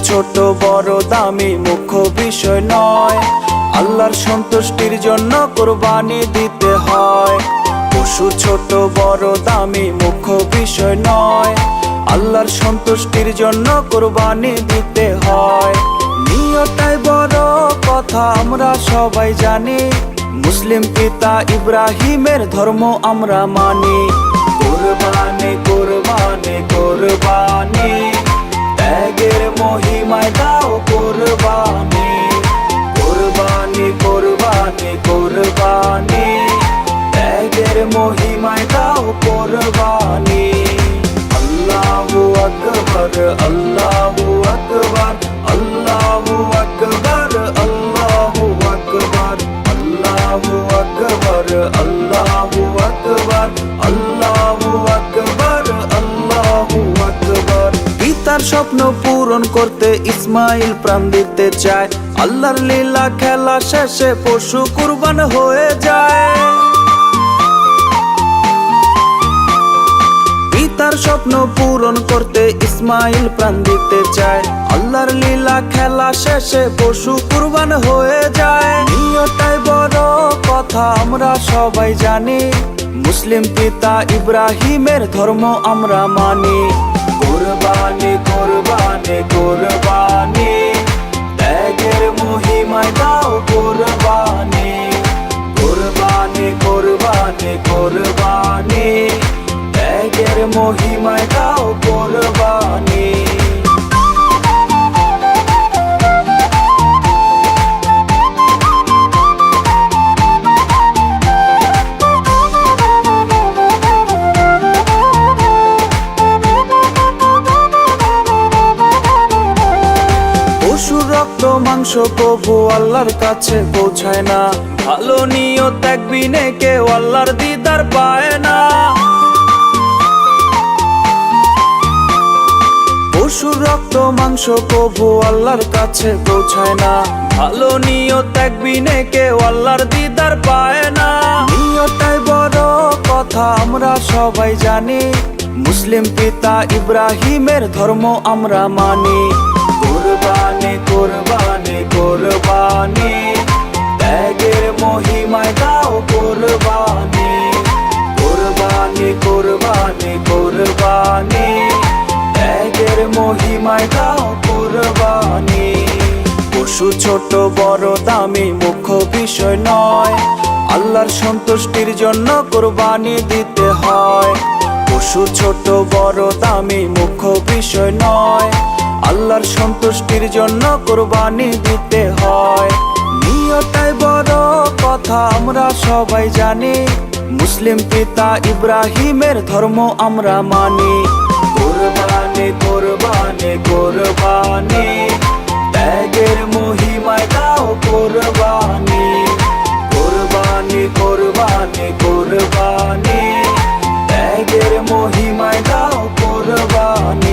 ছোট বড় দামি মুখ্য বিষয় নয়, আল্লাহর সন্তুষ্টির জন্য কুরবানি দিতে হয়। পশু ছোট বড় দামি মুখ্য বিষয় নয়, আল্লাহর সন্তুষ্টির জন্য কুরবানি দিতে হয়। নিয়তটাই বড় কথা আমরা সবাই জানি, মুসলিম পিতা ইব্রাহিমের ধর্ম আমরা মানি। কুরবানি কুরবানি কুরবানি, ত্যাগের মহিমায় দাও কুরবানি। কুরবানি কুরবানি কুরবানি, ত্যাগের মহিমায় দাও কুরবানি। আল্লাহু আকবার আল্লাহু আকবার আল্লাহু আকবার আল্লাহু আকবার আল্লাহু আকবার আল্লাহু আকবার আল্লাহু আকবার আল্লাহু আকবার। পিতার স্বপ্ন পূরণ করতে ইসমাইল প্রাণ দিতে চায়, আল্লাহর লীলা খেলা শেষে পশু কুরবান হয়ে যায়। পিতার স্বপ্ন পূরণ করতে ইসমাইল প্রাণ দিতে চায়, আল্লাহর লীলা খেলা শেষে পশু কুরবান হয়ে যায়। নিয়তটাই বড় কথা আমরা সবাই জানি, মুসলিম পিতা ইব্রাহিমের ধর্ম আমরা মানি। কুরবানি কুরবানি কুরবানি, ত্যাগের মহিমায় দাও কুরবানি। কুরবানি কুরবানি কুরবানি, ত্যাগের মহিমায় দাও কুরবানি। পশুর রক্ত মাংস প্রভু আল্লাহর কাছে পৌঁছায় না, ভালো নিয়ত ত্যাগ বিনে কেউ আল্লাহর দিদার পায় না। পশুর রক্ত মাংস প্রভু আল্লাহর কাছে পৌঁছায় না, ভালো নিয়ত ত্যাগ বিনে কেউ আল্লাহর দিদার পায় না। নিয়তটাই বড় কথা আমরা সবাই জানি, মুসলিম পিতা ইব্রাহিমের ধর্ম আমরা মানি। কুরবানি কুরবানি কুরবানি, ত্যাগের মহিমায় দাও কুরবানি। কুরবানি কুরবানি কুরবানি, ত্যাগের মহিমায় দাও কুরবানি। পশু ছোট বড় দামি মুখ্য বিষয় নয়, আল্লাহর সন্তুষ্টির জন্য কুরবানি দিতে হয়। পশু ছোট বড় দামি মুখ্য বিষয় নয়, আল্লাহর সন্তুষ্টির জন্য কুরবানি দিতে হয়। নিয়তটাই বড় কথা আমরা সবাই জানি, মুসলিম পিতা ইব্রাহিমের ধর্ম আমরা মানি। কুরবানি কুরবানি কুরবানি, ত্যাগের মহিমায় দাও কুরবানি। কুরবানি কুরবানি কুরবানি, ত্যাগের মহিমায় দাও কুরবানি।